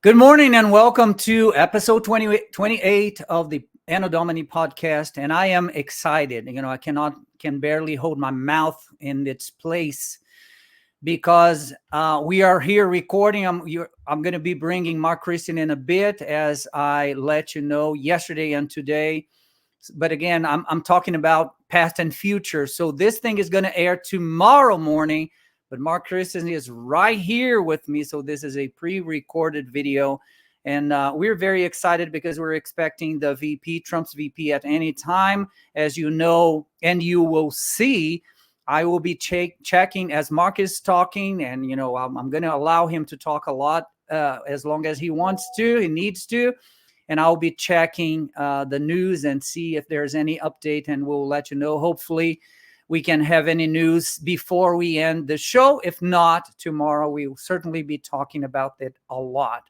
Good morning and welcome to episode 28 of the Anno Domini podcast. And I am excited. I can barely hold my mouth in its place because we are here recording. I'm going to be bringing Marc Christian in a bit, as I let you know yesterday and today. But again, I'm talking about past and future. So this thing is going to air tomorrow morning. But Marc Christian is right here with me. So this is a pre-recorded video. And we're very excited because we're expecting the VP, Trump's VP, at any time. As you know, and you will see, I will be checking as Marc is talking. And, I'm going to allow him to talk a lot as long as he wants to, he needs to. And I'll be checking the news and see if there's any update, and we'll let you know. Hopefully, we can have any news before we end the show. If not, tomorrow we'll certainly be talking about it a lot.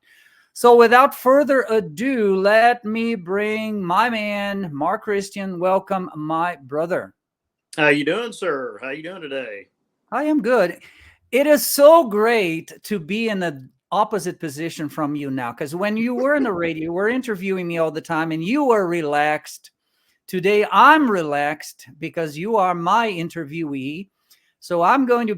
So without further ado, let me bring my man, Marc Christian. Welcome, my brother. How you doing, sir? How you doing today? I am good. It is so great to be in the opposite position from you now, because when you were in the radio, you were interviewing me all the time and you were relaxed. Today, I'm relaxed because you are my interviewee. So what I'm going to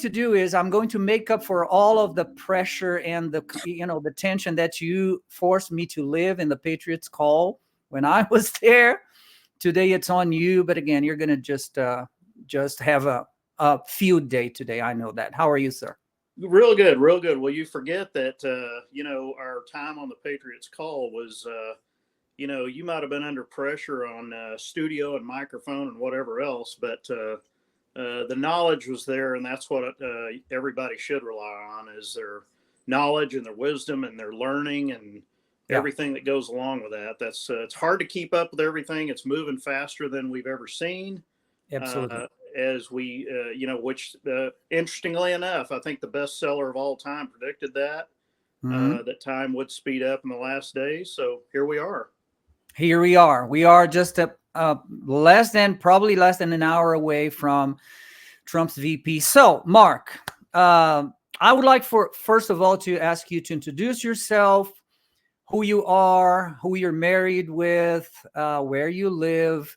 do is I'm going to make up for all of the pressure and the tension that you forced me to live in the Patriots call when I was there. Today, it's on you. But again, you're going to just have a field day today. I know that. How are you, sir? Real good, real good. Well, you forget that, our time on the Patriots call was, you might have been under pressure on studio and microphone and whatever else, but the knowledge was there, and that's what everybody should rely on, is their knowledge and their wisdom and their learning and everything that goes along with that. That's it's hard to keep up with everything. It's moving faster than we've ever seen. Absolutely. As we, which interestingly enough, I think the bestseller of all time predicted that, that time would speed up in the last days. So here we are. Here we are. We are just probably less than an hour away from Trump's VP. So, Marc, I would like first of all to ask you to introduce yourself, who you are, who you're married with, where you live,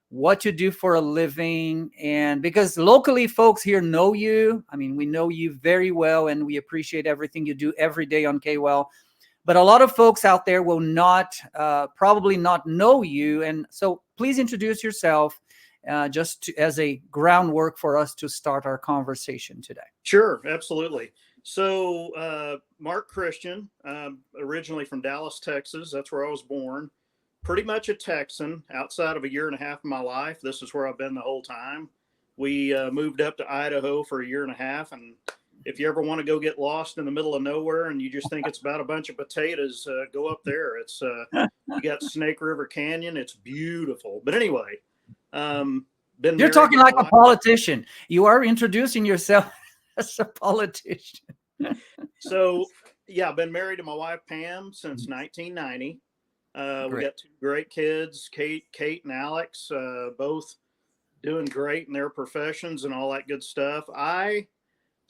what you do for a living. And because locally folks here know you, we know you very well, and we appreciate everything you do every day on KWell. But a lot of folks out there will probably not know you. And so please introduce yourself as a groundwork for us to start our conversation today. Sure, absolutely. So Marc Christian, originally from Dallas, Texas. That's where I was born. Pretty much a Texan. Outside of a year and a half of my life, this is where I've been the whole time. We moved up to Idaho for a year and a half, and if you ever want to go get lost in the middle of nowhere and you just think it's about a bunch of potatoes, go up there. It's you got Snake River Canyon. It's beautiful. But anyway, you're talking like a politician. You are introducing yourself as a politician. So I've been married to my wife Pam since 1990. We got two great kids, Kate and Alex, both doing great in their professions and all that good stuff.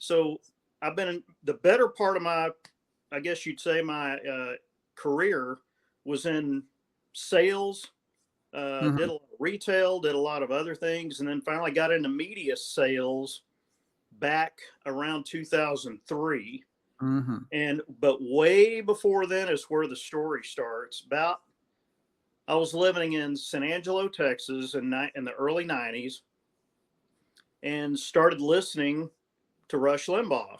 So I've been in the better part of my, I guess you'd say, my career was in sales, did a lot of retail, did a lot of other things, and then finally got into media sales back around 2003. But way before then is where the story starts. I was living in San Angelo, Texas in the early 90s, and started listening to Rush Limbaugh.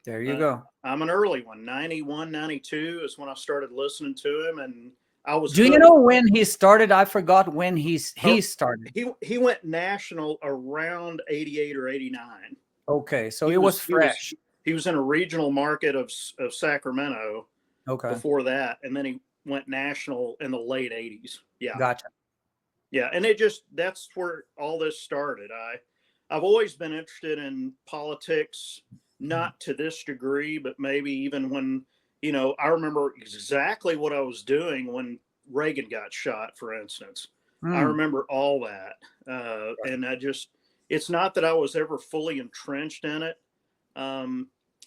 There you go. I'm an early one. 91, 92 is when I started listening to him, and I was. Do you know when he started? I forgot when he started. He went national around 88 or 89. Okay, so it was fresh. He was in a regional market of Sacramento. Okay. Before that, and then he went national in the late 80s. Yeah. Gotcha. Yeah, and that's where all this started. I've always been interested in politics, not to this degree, but maybe even when, I remember exactly what I was doing when Reagan got shot, for instance. I remember all that. And it's not that I was ever fully entrenched in it.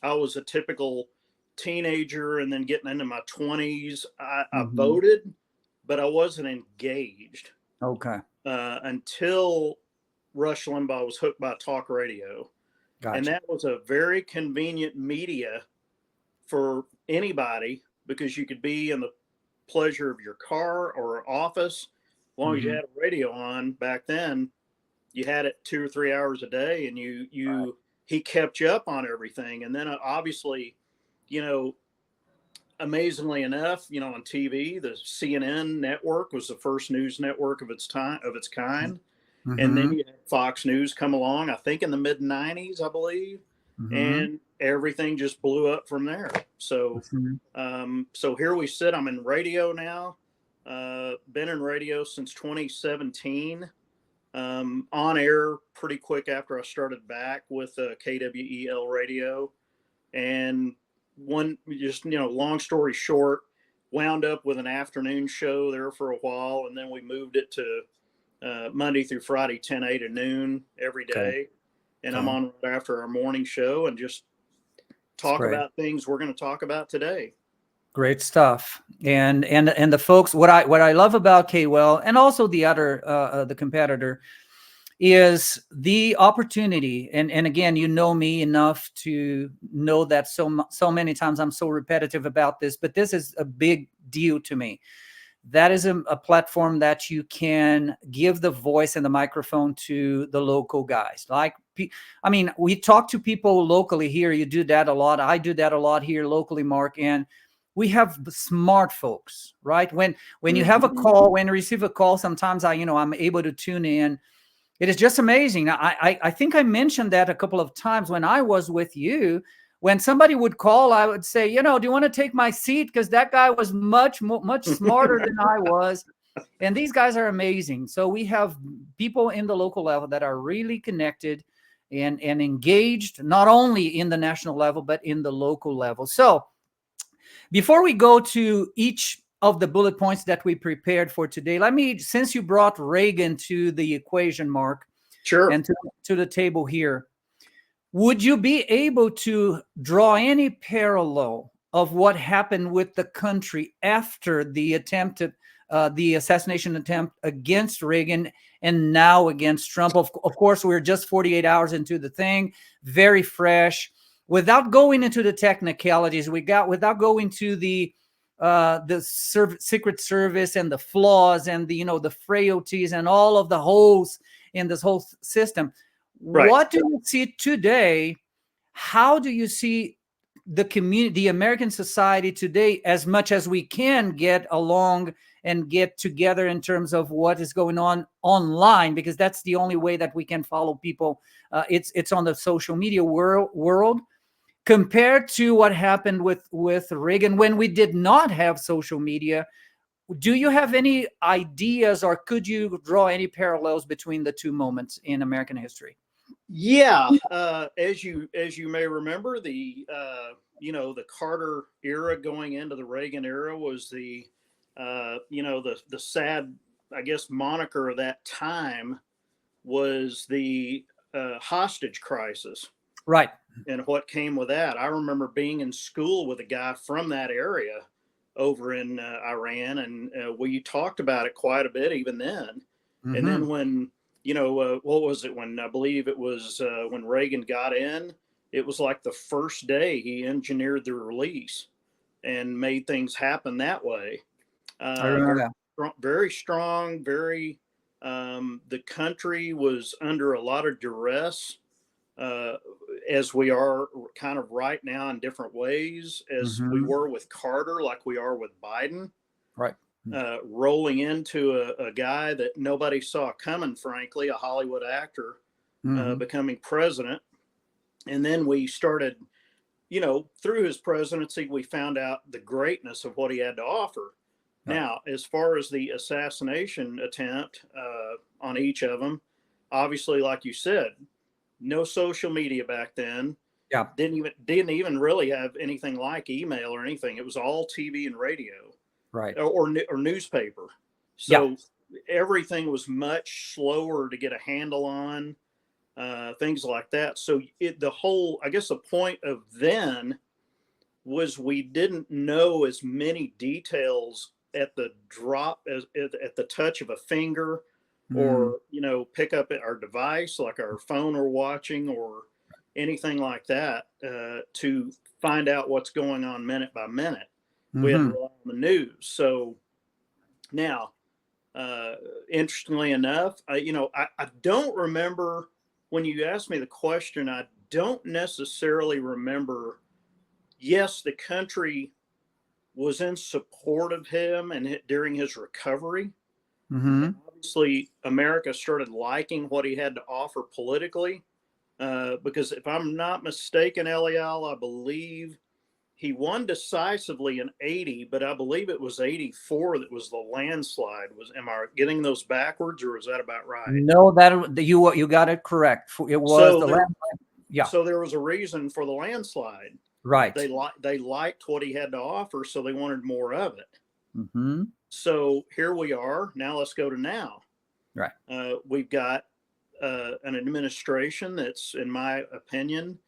I was a typical teenager, and then getting into my 20s, I Mm-hmm. voted, but I wasn't engaged Okay. until Rush Limbaugh was hooked by talk radio. And Gotcha. that was a very convenient media for anybody, because you could be in the pleasure of your car or office. As long as you Mm-hmm. had a radio on back then, you had it 2 or 3 hours a day, and Right. he kept you up on everything. And then obviously, you know, amazingly enough, on TV, the CNN network was the first news network of its kind. And then Mm-hmm. you had Fox News come along, I think in the mid 90s, I believe, Mm-hmm. and everything just blew up from there. So, Mm-hmm. so here we sit. I'm in radio now. Been in radio since 2017. On air pretty quick after I started back with KWEL radio, and long story short, wound up with an afternoon show there for a while, and then we moved it to Monday through Friday, 10 to noon every Okay. day. And I'm Okay. on right after our morning show and just It's talk great. about things we're going to talk about today. Great stuff. And the folks, what I love about KWell and also the other the competitor is the opportunity. And again, you know me enough to know that so many times I'm so repetitive about this, but this is a big deal to me. That is a platform that you can give the voice and the microphone to the local guys. I mean, we talk to people locally here. You do that a lot. I do that a lot here locally, Mark. And we have smart folks, right? When you have a call, when you receive a call, sometimes I'm able to tune in. It is just amazing. I think I mentioned that a couple of times when I was with you. When somebody would call, I would say, do you want to take my seat? Because that guy was much smarter than I was. And these guys are amazing. So we have people in the local level that are really connected and engaged, not only in the national level, but in the local level. So before we go to each of the bullet points that we prepared for today, since you brought Reagan to the equation, Mark, Sure. and to the table here, would you be able to draw any parallel of what happened with the country after the the assassination attempt against Reagan and now against Trump? Of course, we're just 48 hours into the thing, very fresh. Without going into the technicalities, without going to the Secret Service and the flaws and the frailties and all of the holes in this whole system. Right. What do you see today? How do you see the community, the American society today, as much as we can get along and get together in terms of what is going on online? Because that's the only way that we can follow people. It's on the social media world. Compared to what happened with Reagan when we did not have social media, do you have any ideas or could you draw any parallels between the two moments in American history? Yeah. As you may remember, the Carter era going into the Reagan era was the sad, I guess, moniker of that time was the hostage crisis. Right. And what came with that. I remember being in school with a guy from that area over in Iran, and we talked about it quite a bit even then. And then when, what was it? When I believe it was when Reagan got in, it was like the first day he engineered the release and made things happen that way. I remember that. Very strong, very, the country was under a lot of duress, uh, as we are kind of right now in different ways, as we were with Carter, like we are with Biden. Right. Rolling into a guy that nobody saw coming, frankly, a Hollywood actor becoming president. And then we started, through his presidency, we found out the greatness of what he had to offer. Right. Now, as far as the assassination attempt on each of them, obviously, like you said, no social media back then. Yeah. Didn't even really have anything like email or anything. It was all TV and radio. Right. Or newspaper. So everything was much slower to get a handle on. things like that. So I guess the point of then was we didn't know as many details at the drop as at the touch of a finger, or pick up our device like our phone or watching or anything like that to find out what's going on minute by minute. We had to rely on the news. So now, interestingly enough, I don't remember when you asked me the question. I don't necessarily remember. Yes, the country was in support of him and during his recovery. Obviously, America started liking what he had to offer politically, because if I'm not mistaken, Eliel, I believe he won decisively in 80, but I believe it was 84 that was the landslide. Am I getting those backwards, or is that about right? No, that you got it correct. It was the landslide. Yeah. So there was a reason for the landslide. Right. They liked what he had to offer, so they wanted more of it. So here we are. Now let's go to now. Right. We've got an administration that's, in my opinion,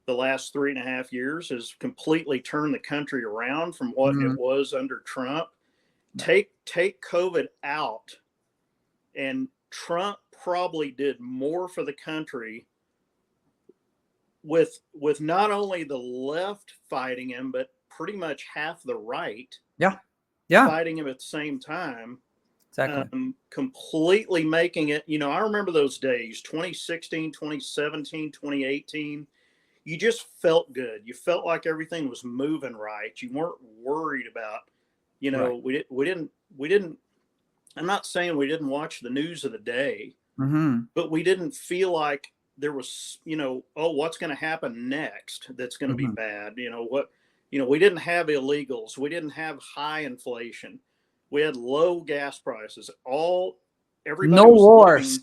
the last 3.5 years has completely turned the country around from what it was under Trump. Take COVID out, and Trump probably did more for the country with not only the left fighting him, but pretty much half the right fighting him at the same time. Exactly. Completely making it, I remember those days, 2016, 2017, 2018. You just felt good. You felt like everything was moving right. You weren't worried about, right. we didn't, I'm not saying we didn't watch the news of the day, but we didn't feel like there was, what's going to happen next that's going to be bad. We didn't have illegals. We didn't have high inflation. We had low gas prices. Everybody no was wars.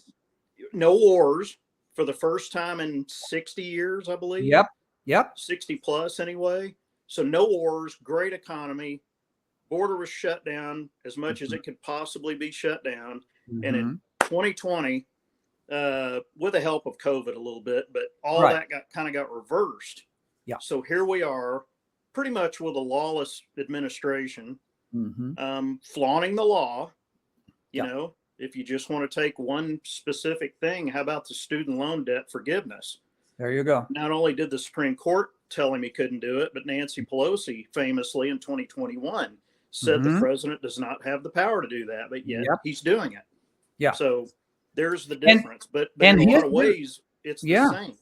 No wars for the first time in 60 years, I believe. Yep. 60 plus anyway. So no wars, great economy. Border was shut down as much as it could possibly be shut down. And in 2020, with the help of COVID a little bit, but all that got reversed. Yeah. So here we are, pretty much with a lawless administration, flaunting the law. If you just want to take one specific thing, how about the student loan debt forgiveness? There you go. Not only did the Supreme Court tell him he couldn't do it, but Nancy Pelosi famously in 2021 said the president does not have the power to do that, but yet he's doing it. Yeah. So there's the difference. But in a lot of ways, it's the same.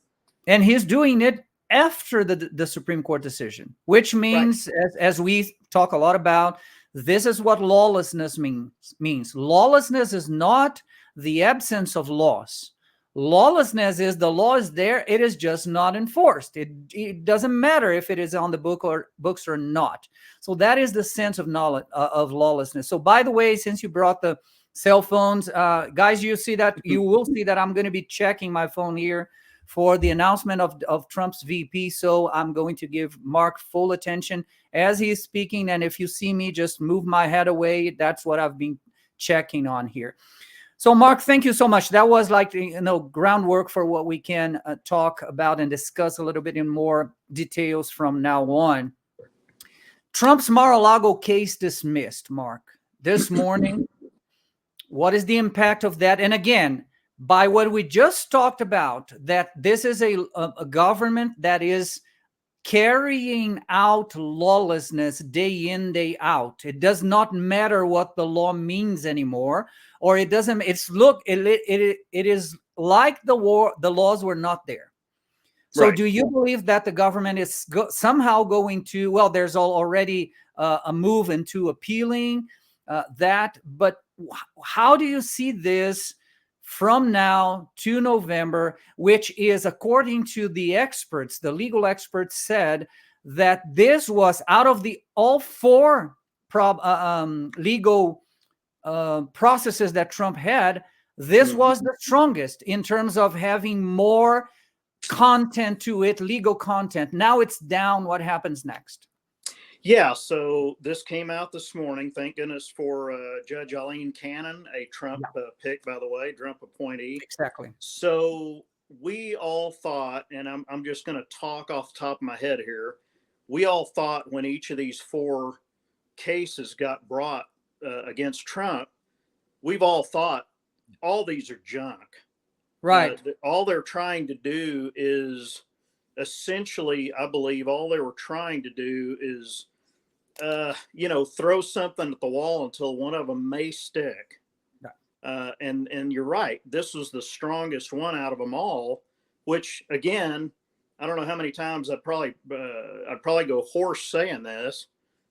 And he's doing it after the Supreme Court decision, which means, as we talk a lot about, this is what lawlessness means. Lawlessness is not the absence of laws. Lawlessness is the law is there. It is just not enforced. It doesn't matter if it is on the books or not. So that is the sense of lawlessness. So by the way, since you brought the cell phones, guys, you will see that I'm going to be checking my phone here for the announcement of Trump's VP. So I'm going to give Marc full attention as he's speaking. And if you see me just move my head away, that's what I've been checking on here. So Marc, thank you so much. That was groundwork for what we can talk about and discuss a little bit in more details from now on. Trump's Mar-a-Lago case dismissed, Marc, this morning. What is the impact of that? And again, by what we just talked about, that this is a government that is carrying out lawlessness day in, day out. It does not matter what the law means anymore, or it doesn't. It is like the laws were not there. So do you believe that the government is somehow going to, well, there's already a move into appealing that, but how do you see this from now to November, which is, according to the experts, the legal experts said that this was out of all four legal processes that Trump had, this was the strongest in terms of having more content to it, legal content. Now it's down. What happens next? Yeah, so this came out this morning. Thank goodness for Judge Eileen Cannon, a Trump pick, by the way, Trump appointee. Exactly. So we all thought, and I'm just going to talk off the top of my head here. We all thought when each of these 4 cases got brought against Trump, we've all thought all these are junk. Right. All they're trying to do is essentially, I believe, all they were trying to do is, throw something at the wall until one of them may stick. And you're right. This was the strongest one out of them all, which again, I don't know how many times I'd probably go hoarse saying this,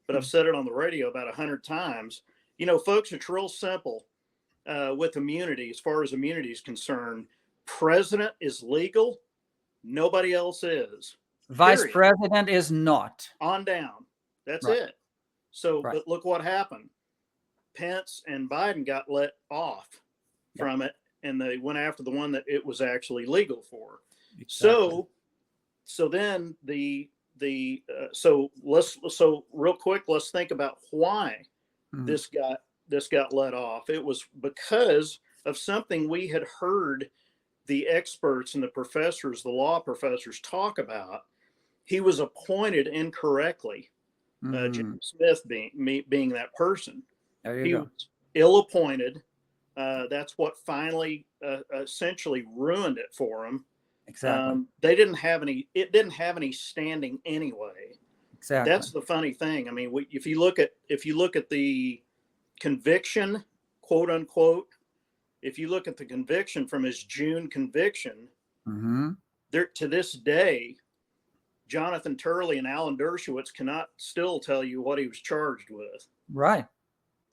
but I've said it on the radio about 100 times. Folks, it's real simple with immunity. As far as immunity is concerned, president is legal. Nobody else is. Vice president is not. On down. That's right. it. So, but look what happened. Pence and Biden got let off from it, and they went after the one that it was actually legal for. Exactly. So then so real quick, let's think about why this got let off. It was because of something we had heard the experts and the professors, the law professors, talk about. He was appointed incorrectly. Jim Smith being that person. He was ill-appointed. That's what finally essentially ruined it for him. Exactly. It didn't have any standing anyway. Exactly. That's the funny thing. I mean, if you look at the conviction, quote unquote, if you look at the conviction from his June conviction, there to this day, Jonathan Turley and Alan Dershowitz cannot still tell you what he was charged with. Right.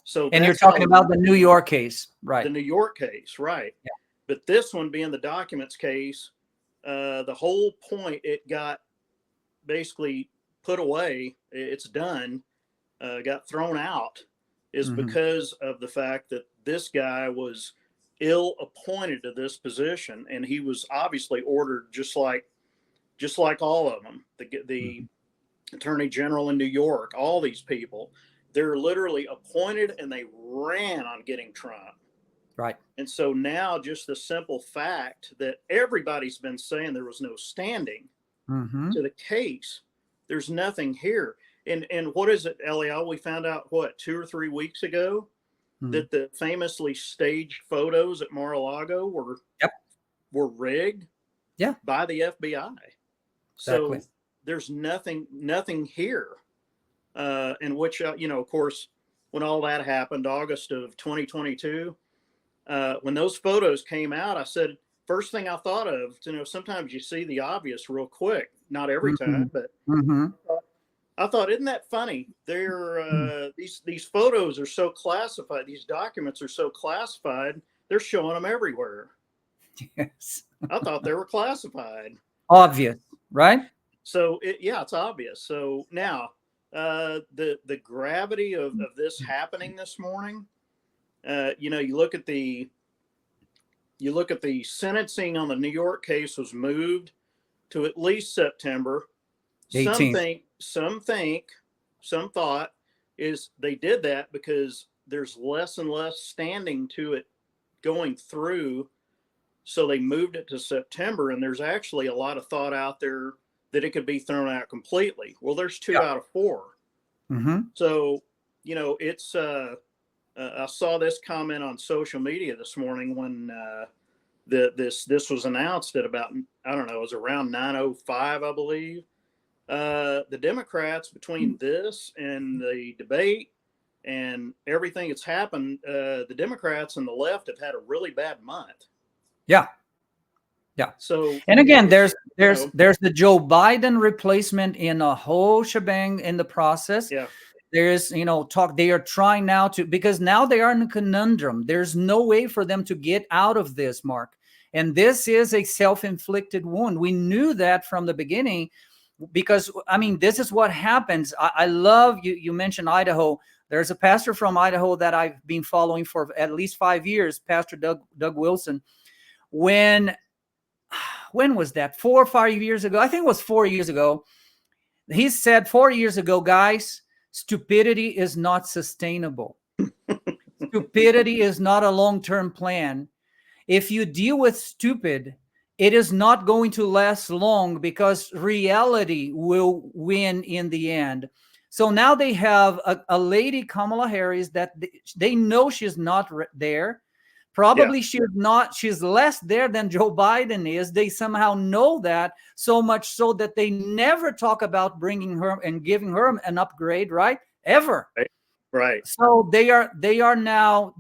So, and you're talking about the New York case, right? The New York case, right? Yeah. But this one being the documents case, the whole point, it got basically put away. It's done. Got thrown out, is because of the fact that this guy was ill appointed to this position, and he was obviously ordered just like all of them. The Attorney General in New York, all these people, they're literally appointed and they ran on getting Trump. Right. And so now just the simple fact that everybody's been saying there was no standing to the case, there's nothing here. And what is it, Elio? We found out, 2 or 3 weeks ago, that the famously staged photos at Mar-a-Lago were rigged by the FBI. Exactly. So there's nothing here. In which, of course, when all that happened, August of 2022, when those photos came out, I said, first thing I thought of, sometimes you see the obvious real quick, not every time, but I thought, isn't that funny? They're these photos are so classified. These documents are so classified. They're showing them everywhere. Yes. I thought they were classified. Obvious, right? So it's obvious. So now, the gravity of this happening this morning, you look at the sentencing on the New York case was moved to at least September. 18th. Some thought is they did that because there's less and less standing to it going through. So they moved it to September, and there's actually a lot of thought out there that it could be thrown out completely. Well, there's 2 out of 4. So, it's, I saw this comment on social media this morning when this was announced at about, I don't know, it was around 9:05, I believe. The Democrats, between this and the debate and everything that's happened, the Democrats and the left have had a really bad month. Yeah. So, and again, there's the Joe Biden replacement in a whole shebang in the process. Yeah. There's, talk. They are trying now because now they are in a conundrum. There's no way for them to get out of this, Mark. And this is a self-inflicted wound. We knew that from the beginning because, this is what happens. I love you mentioned Idaho. There's a pastor from Idaho that I've been following for at least 5 years, Pastor Doug Wilson. When was that? 4 or 5 years ago? I think it was 4 years ago. He said 4 years ago, guys, stupidity is not sustainable. Stupidity is not a long-term plan. If you deal with stupid it is not going to last long because reality will win in the end. So now they have a lady, Kamala Harris, that they know she's not there. Probably she's less there than Joe Biden is. They somehow know that, so much so that they never talk about bringing her and giving her an upgrade, right? Ever. Right. So they are now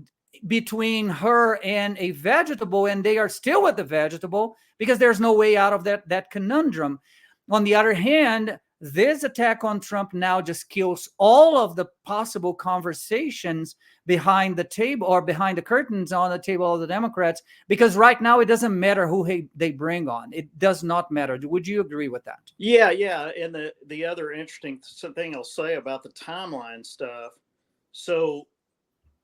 between her and a vegetable, and they are still with the vegetable because there's no way out of that conundrum. On the other hand, this attack on Trump now just kills all of the possible conversations behind the table or behind the curtains on the table of the Democrats, because right now it doesn't matter who they bring on. It does not matter. Would you agree with that? Yeah. And the other interesting thing I'll say about the timeline stuff. So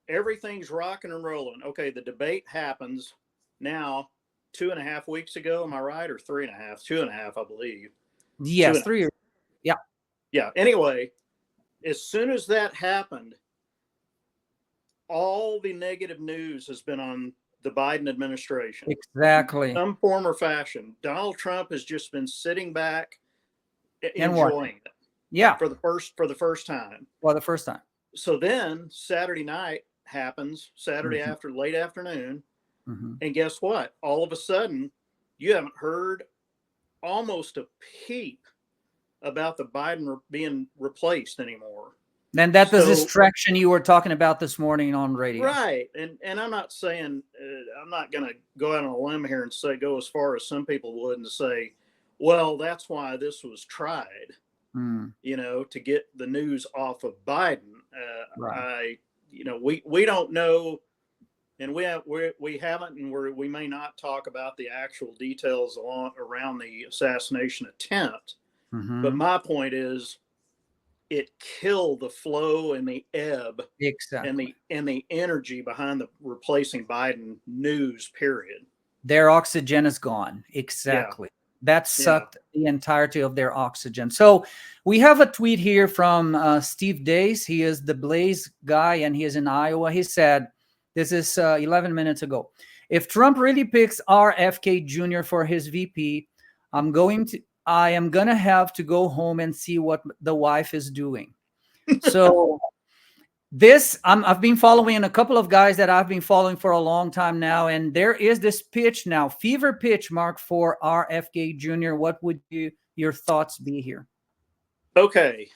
everything's rocking and rolling. Okay, the debate happens now 2.5 weeks ago. Am I right? Or 3.5? 2.5, I believe. Yes, 3. Yeah. Yeah. Anyway, as soon as that happened, all the negative news has been on the Biden administration. Exactly. In some form or fashion. Donald Trump has just been sitting back, enjoying it. Yeah. For the first time. Well, the first time. So then Saturday night happens, Saturday after late afternoon. And guess what? All of a sudden, you haven't heard almost a peep about the Biden being replaced anymore. And that's the distraction you were talking about this morning on radio. Right. And I'm not saying, I'm not going to go out on a limb here and go as far as some people would and say, well, that's why this was tried, to get the news off of Biden. Right. We don't know, and we haven't, and we may not talk about the actual details around the assassination attempt. But my point is, it killed the flow and the ebb, exactly, and the energy behind the replacing Biden news. Period. Their oxygen is gone. Exactly. Yeah. That sucked the entirety of their oxygen. So we have a tweet here from Steve Dace. He is the Blaze guy, and he is in Iowa. He said, this is 11 minutes ago, if Trump really picks RFK Jr. for his VP, I am going to have to go home and see what the wife is doing. So I've been following a couple of guys that I've been following for a long time now. And there is this pitch now, fever pitch, Mark, for RFK Jr. What would your thoughts be here? Okay.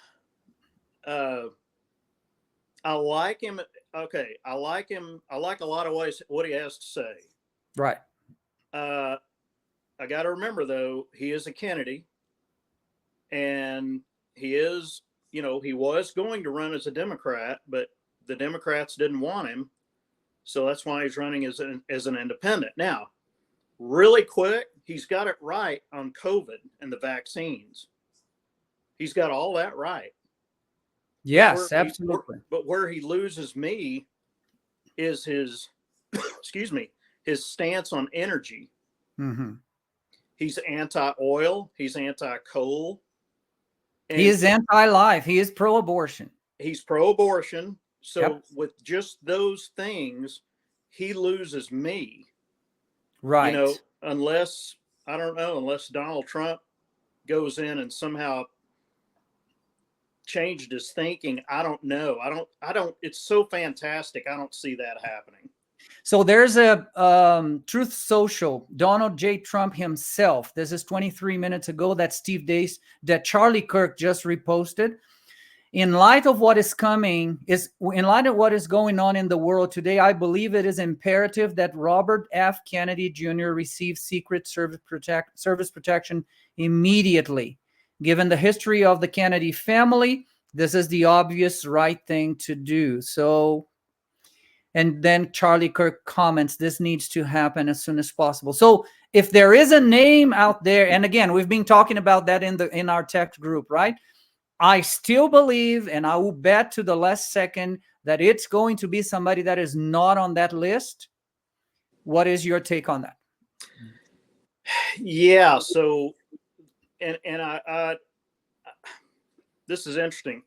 I like him. Okay. I like him. I like a lot of ways what he has to say. Right. I got to remember, though, he is a Kennedy, and he is, he was going to run as a Democrat, but the Democrats didn't want him. So that's why he's running as an independent. Now, really quick, he's got it right on COVID and the vaccines. He's got all that right. Yes, absolutely. But where he loses me is his, his stance on energy. He's anti-oil. He's anti-coal. He is anti-life. He is pro-abortion. He's pro-abortion. So with just those things, he loses me. Right. Unless Donald Trump goes in and somehow changed his thinking. I don't know. I don't, it's so fantastic. I don't see that happening. So there's a Truth Social, Donald J. Trump himself. This is 23 minutes ago that Steve Dace, that Charlie Kirk just reposted. In light of what is going on in the world today, I believe it is imperative that Robert F. Kennedy Jr. receive Secret Service protection immediately. Given the history of the Kennedy family, this is the obvious right thing to do. So, and then Charlie Kirk comments, this needs to happen as soon as possible. So if there is a name out there, and again, we've been talking about that in our text group, right? I still believe, and I will bet to the last second, that it's going to be somebody that is not on that list. What is your take on that? Yeah. So, and I this is interesting.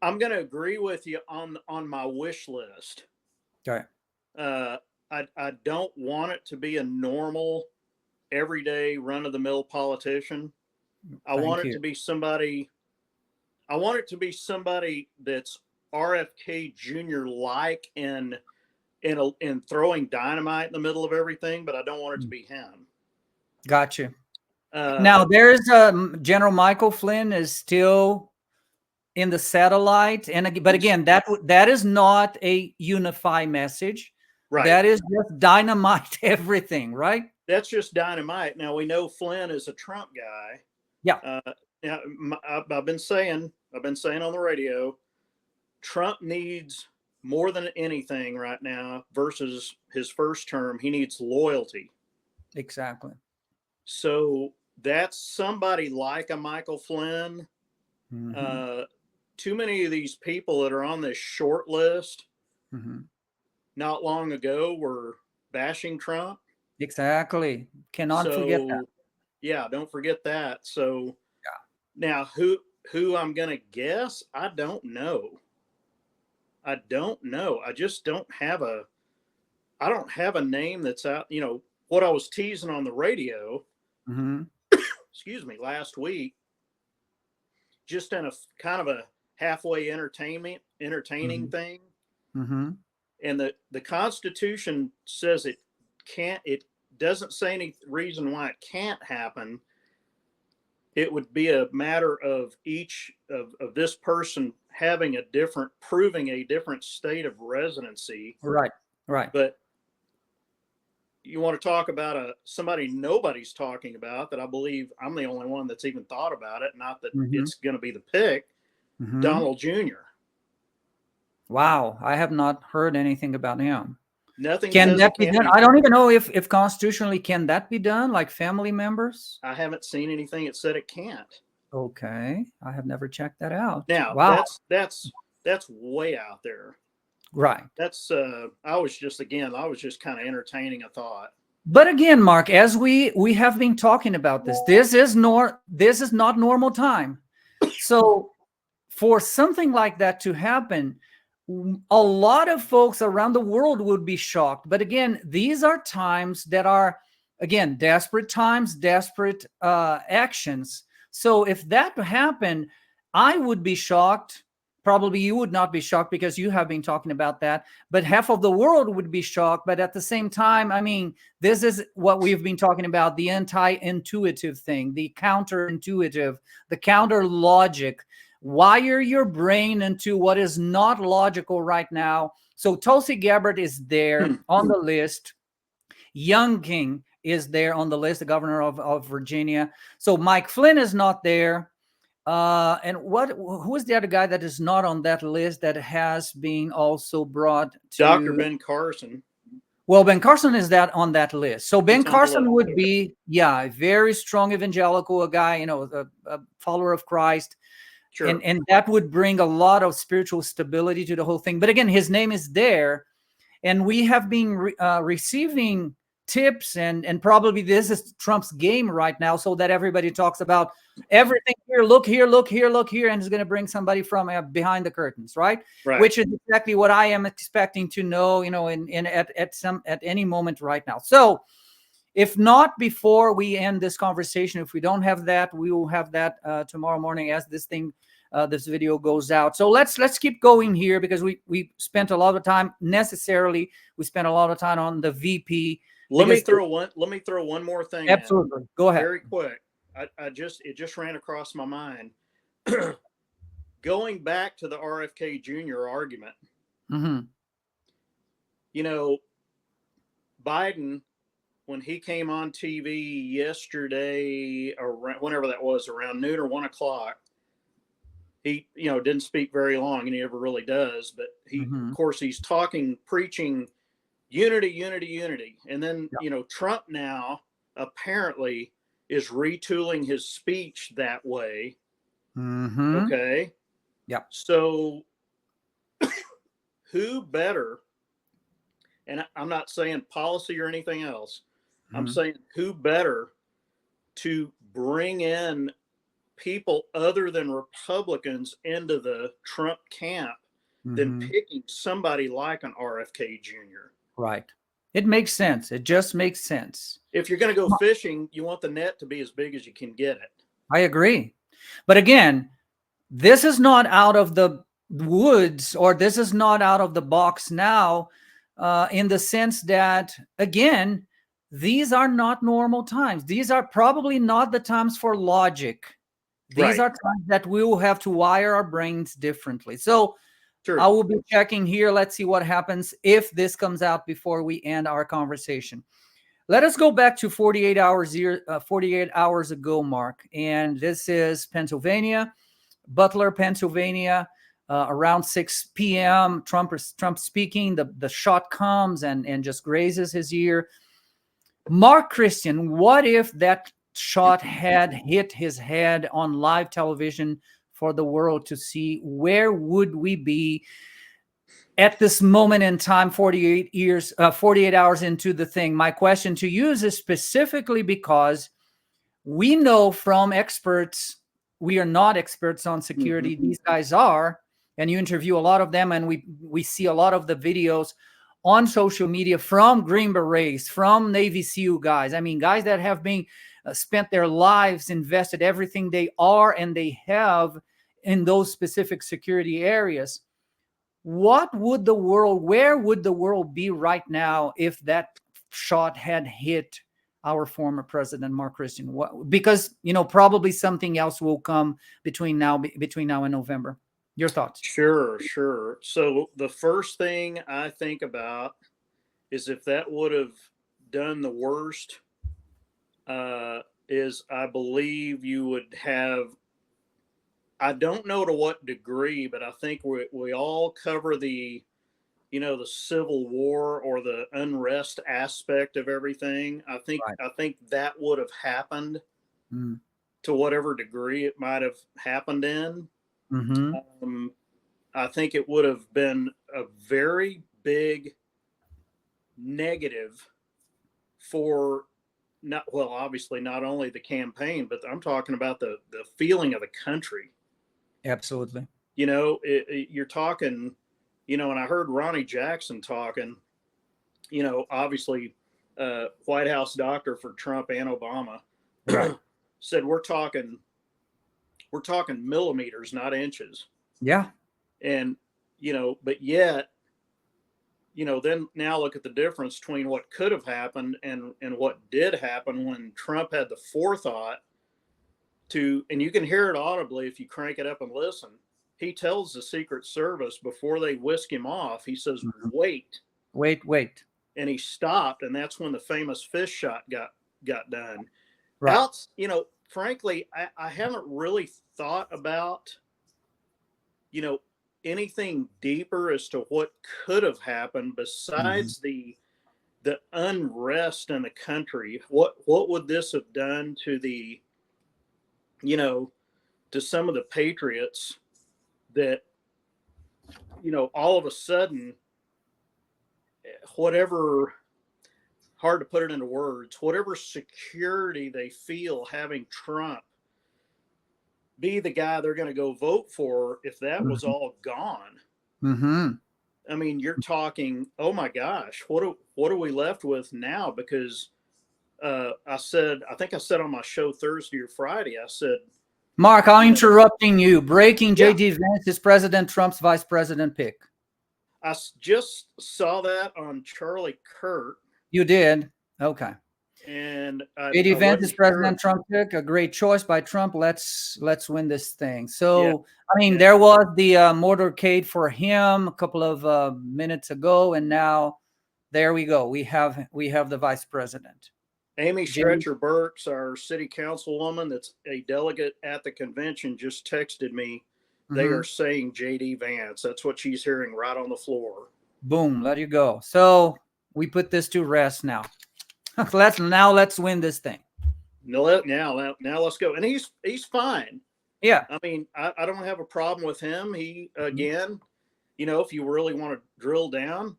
I'm going to agree with you on my wish list. Okay. I don't want it to be a normal everyday run-of-the-mill politician. I want it to be somebody. I want it to be somebody that's RFK Jr. like in throwing dynamite in the middle of everything, but I don't want it to be him. Gotcha. Now there's General Michael Flynn is still in the satellite, but again, that is not a unified message. Right. That is just dynamite everything, right? That's just dynamite. Now we know Flynn is a Trump guy. Yeah. I've been saying on the radio, Trump needs more than anything right now versus his first term. He needs loyalty. Exactly. So that's somebody like a Michael Flynn. Mm-hmm. Too many of these people that are on this short list not long ago were bashing Trump. Exactly. Cannot forget that. Yeah, don't forget that. So now who I'm going to guess, I don't know. I just don't have a name that's out. You know, what I was teasing on the radio, excuse me, last week, just in a kind of a halfway entertaining thing. And the Constitution says it doesn't say any reason why it can't happen. It would be a matter of each of this person proving a different state of residency. Right. But you want to talk about somebody nobody's talking about, that I believe I'm the only one that's even thought about it. Not that it's going to be the pick, Donald Jr. Wow. I have not heard anything about him. Nothing. Can that be done? I don't even know if constitutionally can that be done, like family members? I haven't seen anything that said it can't. Okay, I have never checked that out. Now, wow, that's way out there. Right. That's I was just kind of entertaining a thought. But again, Mark, as we have been talking about this is not normal time. So for something like that to happen, a lot of folks around the world would be shocked. But again, these are times that are, again, desperate times, desperate actions. So if that happened, I would be shocked. Probably you would not be shocked because you have been talking about that. But half of the world would be shocked. But at the same time, I mean, this is what we've been talking about, the anti-intuitive thing, the counterintuitive, the counter logic. Wire your brain into what is not logical right now. So Tulsi Gabbard is there on the list. Youngkin is there on the list, the governor of Virginia. So Mike Flynn is not there. And who is the other guy that is not on that list that has been also brought to? Dr. Ben Carson. Well, Ben Carson is on that list. So Ben Carson would be, a very strong evangelical, a guy, a follower of Christ. Sure. And that would bring a lot of spiritual stability to the whole thing. But again, his name is there. And we have been receiving tips, and probably this is Trump's game right now, so that everybody talks about everything here, look here, and is going to bring somebody from behind the curtains, right? Which is exactly what I am expecting to know, at any moment right now. So if not before we end this conversation, if we don't have that, we will have that tomorrow morning as this video goes out. So let's keep going here, because we spent a lot of time. We spent a lot of time on the VP. Let me throw one more thing. Absolutely. Go ahead. Very quick. It just ran across my mind. Going back to the RFK Jr. argument. Biden, when he came on TV yesterday, or whenever that was, around noon or 1 o'clock, he, didn't speak very long, and he never really does. But he, of course, he's preaching unity. And then, Trump now apparently is retooling his speech that way. Okay. Yeah. So who better, and I'm not saying policy or anything else, I'm saying who better to bring in people other than Republicans into the Trump camp than picking somebody like an RFK Jr. Right. It makes sense. It just makes sense. If you're going to go fishing, you want the net to be as big as you can get it. I agree. But again, this is not out of the woods, or this is not out of the box now, in the sense that, again, these are not normal times. These are probably not the times for logic. These are times that we will have to wire our brains differently. So I will be checking here. Let's see what happens if this comes out before we end our conversation. Let us go back to 48 hours ago, Mark. And this is Pennsylvania, Butler, Pennsylvania, around 6 p.m. Trump speaking. The shot comes and just grazes his ear. Mark Christian, what if that shot had hit his head on live television for the world to see? Where would we be at this moment in time, 48 hours into the thing? My question to you is specifically because we know from experts, we are not experts on security. Mm-hmm. These guys are, and you interview a lot of them, and we see a lot of the videos on social media from Green Berets, from Navy SEAL guys. I mean, guys that have been spent their lives, invested everything they are and they have in those specific security areas. Where would the world be right now if that shot had hit our former president, Mark Christian? Because, probably something else will come between now and November. Your thoughts? Sure. So the first thing I think about is if that would have done the worst, is I believe you would have, I don't know to what degree, but I think we all cover the, the Civil War or the unrest aspect of everything. I think that would have happened to whatever degree it might have happened in. Mm-hmm. I think it would have been a very big negative for obviously not only the campaign, but I'm talking about the feeling of the country. Absolutely. You're talking, and I heard Ronnie Jackson talking, obviously White House doctor for Trump and Obama, said we're talking millimeters, not inches. Yeah. And, but yet, then now look at the difference between what could have happened and what did happen when Trump had the forethought to, and you can hear it audibly if you crank it up and listen. He tells the Secret Service before they whisk him off, he says, wait. And he stopped. And that's when the famous fish shot got done. Right. Frankly, I haven't really thought about, anything deeper as to what could have happened besides the unrest in the country. What would this have done to the, to some of the patriots that, all of a sudden, whatever, hard to put it into words, whatever security they feel having Trump be the guy they're going to go vote for, if that was all gone. Mm-hmm. I mean, you're talking, oh my gosh, what are we left with now? Because I think I said on my show Thursday or Friday, I said, Mark, I'm interrupting you. Breaking: J.D. Vance is President Trump's vice president pick. I just saw that on Charlie Kirk. You did? Okay. And J.D. Vance is President Trump pick. A great choice by Trump. Let's win this thing. So, there was the motorcade for him a couple of minutes ago, and now there we go. We have the vice president. Amy Stretcher Burks, our city councilwoman that's a delegate at the convention, just texted me. They are saying J.D. Vance. That's what she's hearing right on the floor. Boom, let you go. So we put this to rest now. Let's win this thing. Now let's go. And he's fine. Yeah. I mean, I don't have a problem with him. He, again, if you really want to drill down,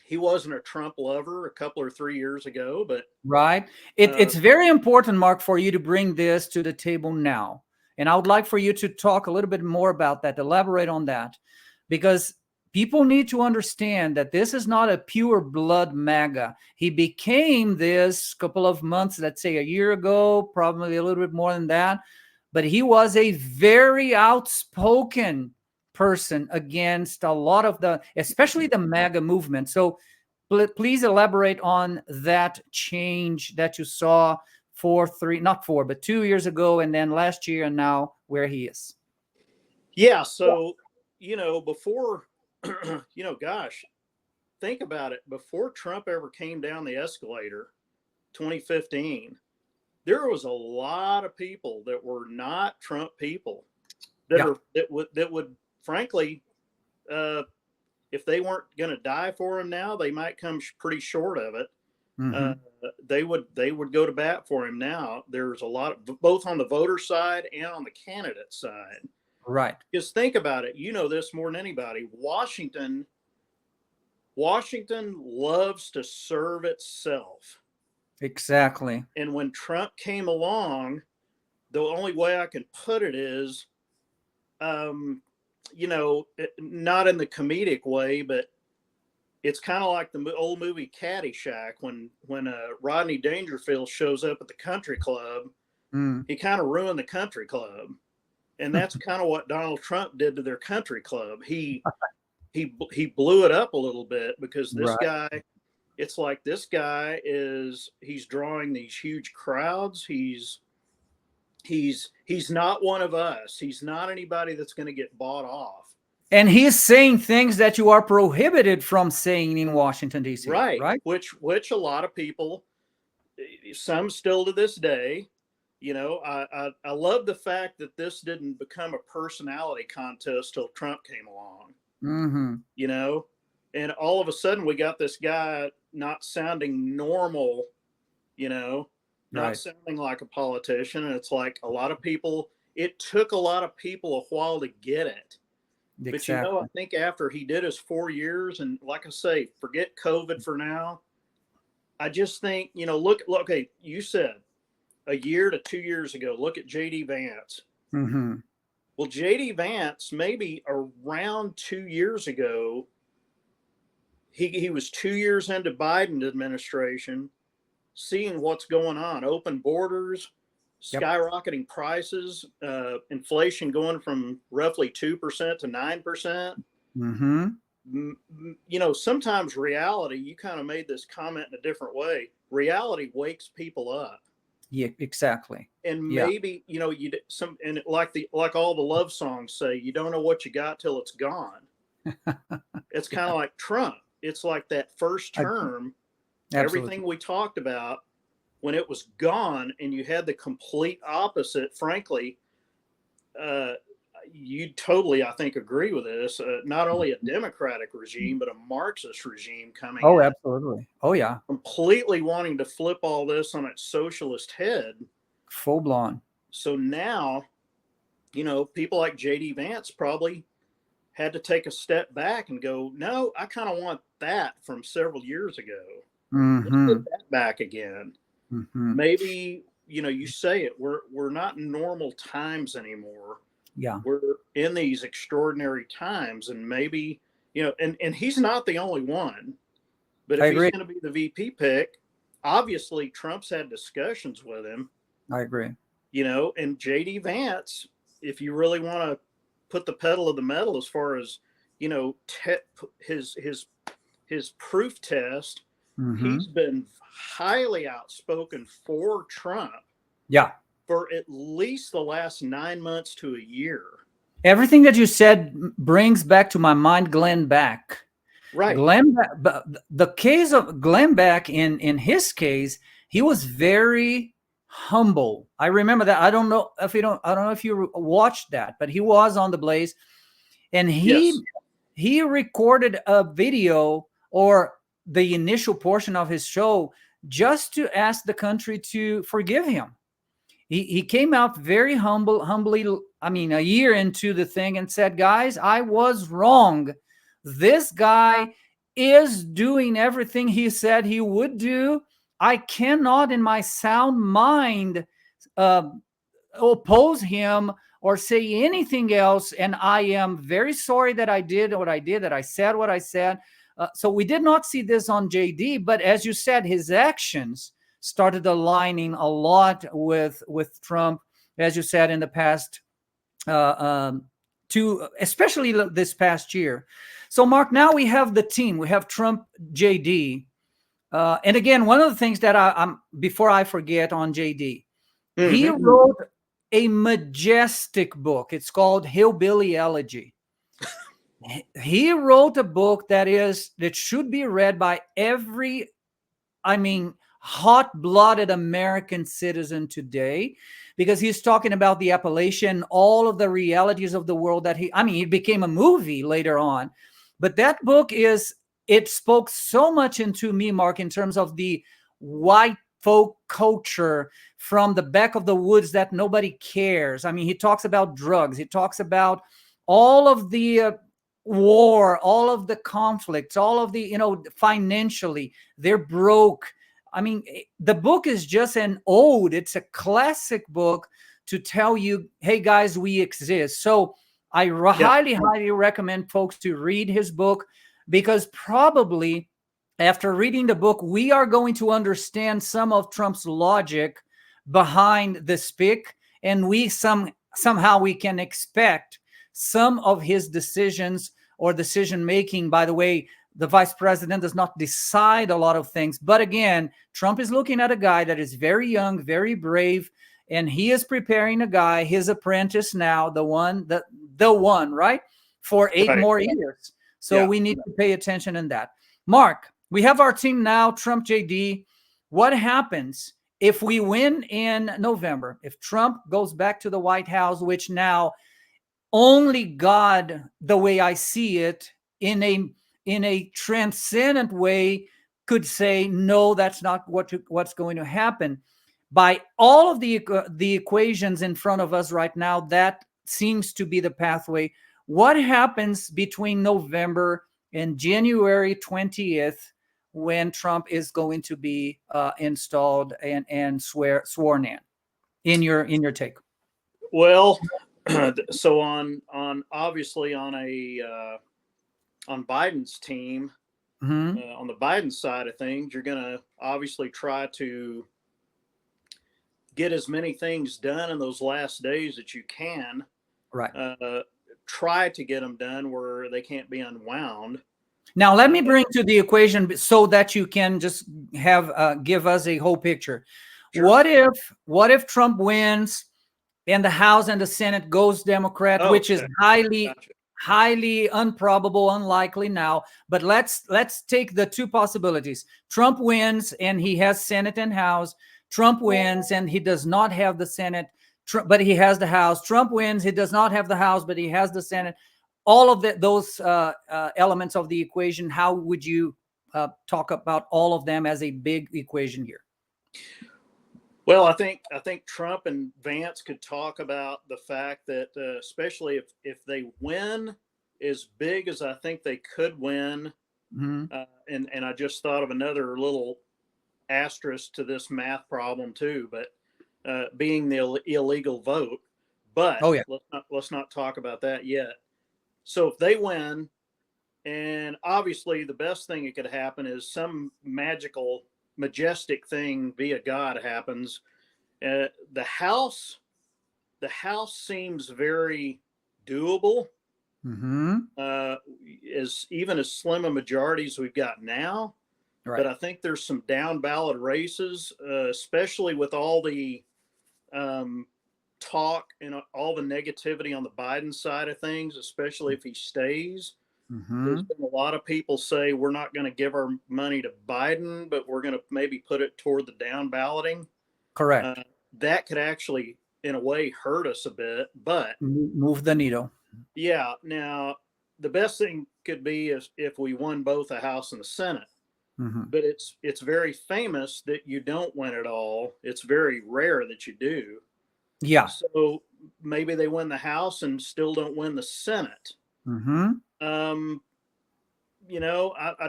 he wasn't a Trump lover a couple or 3 years ago, but right. It's very important, Mark, for you to bring this to the table now. And I would like for you to talk a little bit more about that, elaborate on that, because people need to understand that this is not a pure blood MAGA. He became this couple of months, let's say a year ago, probably a little bit more than that. But he was a very outspoken person against a lot of especially the MAGA movement. So please elaborate on that change that you saw not 2 years ago, and then last year, and now where he is. Yeah. So, before, gosh, think about it. Before Trump ever came down the escalator, 2015, there was a lot of people that were not Trump people that would frankly, if they weren't going to die for him now, they might come pretty short of it. They would go to bat for him now. There's a lot of, both on the voter side and on the candidate side. Right. Just think about it. You know this more than anybody. Washington loves to serve itself. Exactly. And when Trump came along, the only way I can put it is, not in the comedic way, but it's kind of like the old movie Caddyshack when Rodney Dangerfield shows up at the country club. He kind of ruined the country club. And that's kind of what Donald Trump did to their country club. He blew it up a little bit because this guy, it's like this guy he's drawing these huge crowds. He's not one of us. He's not anybody that's going to get bought off. And he's saying things that you are prohibited from saying in Washington, D.C. Right. Which a lot of people, some still to this day, I love the fact that this didn't become a personality contest till Trump came along. And all of a sudden we got this guy not sounding normal, not sounding like a politician. And it's like a lot of people, it took a lot of people a while to get it. Exactly. But I think after he did his 4 years, and like I say, forget COVID for now. I just think, look, okay, you said a year to 2 years ago, look at J.D. Vance. Well, J.D. Vance, maybe around 2 years ago, he was 2 years into Biden administration, seeing what's going on, open borders, skyrocketing prices, inflation going from roughly 2% to 9%. Sometimes reality, you kind of made this comment in a different way. Reality wakes people up. Yeah, exactly. And maybe, like all the love songs say, you don't know what you got till it's gone. It's kind of like Trump. It's like that first term, everything we talked about, when it was gone and you had the complete opposite, frankly, you totally, I think, agree with this. Not only a Democratic regime, but a Marxist regime coming in. Oh, absolutely. Oh, yeah. Completely wanting to flip all this on its socialist head. Full blown. So now, people like J.D. Vance probably had to take a step back and go, no, I kind of want that from several years ago. Let's get that back again. Maybe, you say it, we're not in normal times anymore. Yeah. We're in these extraordinary times, and maybe, and he's not the only one, but if he's going to be the VP pick, obviously Trump's had discussions with him. I agree. And JD Vance, if you really want to put the pedal of the metal as far as, his proof test, he's been highly outspoken for Trump. Yeah. For at least the last 9 months to a year. Everything that you said brings back to my mind Glenn Beck. Right. The case of Glenn Beck, in his case, he was very humble. I remember that. I don't know if you watched that, but he was on the Blaze, and he recorded a video or the initial portion of his show just to ask the country to forgive him. He came out very humbly, a year into the thing, and said, guys, I was wrong. This guy is doing everything he said he would do. I cannot in my sound mind oppose him or say anything else. And I am very sorry that I did what I did, that I said what I said. So we did not see this on JD, but as you said, his actions started aligning a lot with Trump, as you said, in the past, especially this past year. So Mark, now we have the team. We have Trump, JD. And again, one of the things that I'm before I forget on JD, he wrote a majestic book. It's called Hillbilly Elegy. He wrote a book that should be read by every, hot-blooded American citizen today, because he's talking about the Appalachian, all of the realities of the world that it became a movie later on. But that book it spoke so much into me, Mark, in terms of the white folk culture from the back of the woods that nobody cares. He talks about drugs. He talks about all of the war, all of the conflicts, all of the, financially, they're broke. The book is just an ode. It's a classic book to tell you, hey, guys, we exist. So I highly, highly recommend folks to read his book, because probably after reading the book, we are going to understand some of Trump's logic behind the speak, and somehow we can expect some of his decisions or decision making. By the way, the vice president does not decide a lot of things. But again, Trump is looking at a guy that is very young, very brave, and he is preparing a guy, his apprentice now, the one, right, for 8 more years. So we need to pay attention in that. Mark, we have our team now, Trump, JD. What happens if we win in November? If Trump goes back to the White House, which now only God, the way I see it, in a transcendent way, could say, no, that's not what's going to happen. By all of the equations in front of us right now, that seems to be the pathway. What happens between November and January 20th, when Trump is going to be installed and sworn in your take? Well, so on obviously on Biden's team, on the Biden side of things, you're going to obviously try to get as many things done in those last days that you can. Right. Try to get them done where they can't be unwound. Now, let me bring to the equation so that you can just give us a whole picture. Sure. What if Trump wins and the House and the Senate goes Democrat, which is highly improbable, unlikely now. But let's take the two possibilities. Trump wins and he has Senate and House. Trump wins and he does not have the Senate, but he has the House. Trump wins, he does not have the House, but he has the Senate. All of those elements of the equation, how would you talk about all of them as a big equation here? Well, I think Trump and Vance could talk about the fact that especially if they win as big as I think they could win, and I just thought of another little asterisk to this math problem too, but being the illegal vote. But let's not talk about that yet. So if they win, and obviously the best thing that could happen is some magical, majestic thing via God happens. The House seems very doable. As even as slim a majority as we've got now. Right. But I think there's some down ballot races, especially with all the talk and all the negativity on the Biden side of things, especially if he stays. There's been a lot of people say we're not going to give our money to Biden, but we're going to maybe put it toward the down balloting. Correct. That could actually, in a way, hurt us a bit, but move the needle. Yeah. Now, the best thing could be is if we won both the House and the Senate. But it's very famous that you don't win it all. It's very rare that you do. Yeah. So maybe they win the House and still don't win the Senate. I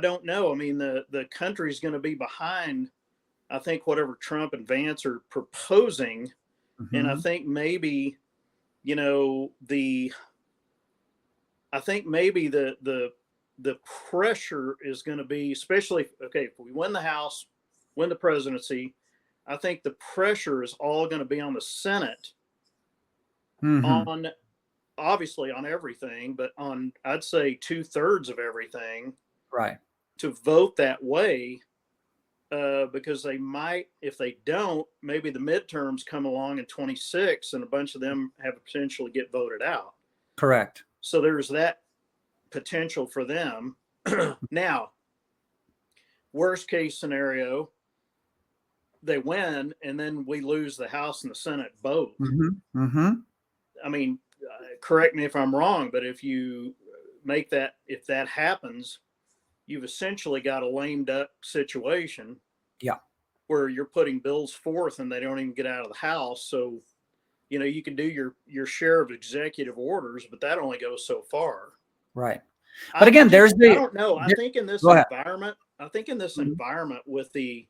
don't know. I mean, the country's going to be behind, I think, whatever Trump and Vance are proposing. And I think maybe I think maybe the pressure is going to be, especially, okay, if we win the House, win the presidency, I think the pressure is all going to be on the Senate, on obviously on everything, but on, I'd say 2/3 of everything, right, to vote that way, because they might, if they don't, maybe the midterms come along in 26 and a bunch of them have potential to get voted out. correct. So there's that potential for them. Now, worst case scenario, they win and then we lose the House and the Senate both. I mean, correct me if I'm wrong, but if you make that, if that happens, you've essentially got a lame duck situation. Yeah. Where you're putting bills forth and they don't even get out of the House. So, you can do your share of executive orders, but that only goes so far. Right. But again, I don't know. I think in this environment, with the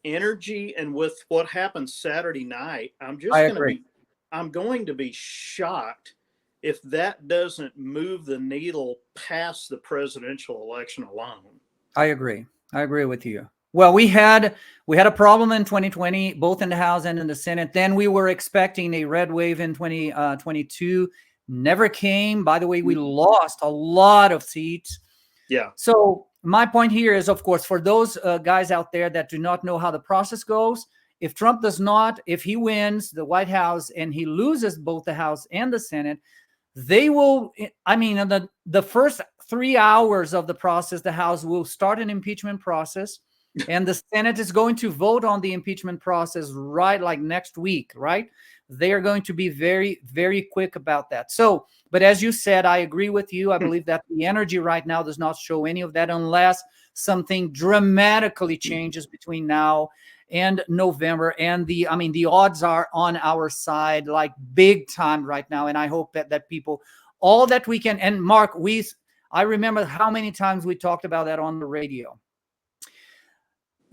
energy and with what happened Saturday night, I'm going to be shocked if that doesn't move the needle past the presidential election alone. I agree with you. Well, we had a problem in 2020, both in the House and in the Senate. Then we were expecting a red wave in 2022. Never came. By the way, we lost a lot of seats. Yeah. So my point here is, of course, for those guys out there that do not know how the process goes, if Trump if he wins the White House and he loses both the House and the Senate, they will, I mean, the first 3 hours of the process, the House will start an impeachment process and the Senate is going to vote on the impeachment process right like next week, right? They are going to be very, very quick about that. So, but as you said, I agree with you. I believe that the energy right now does not show any of that unless something dramatically changes between now and November. And the odds are on our side, like big time right now. And I hope that people, all that we can, and Marc, I remember how many times we talked about that on the radio.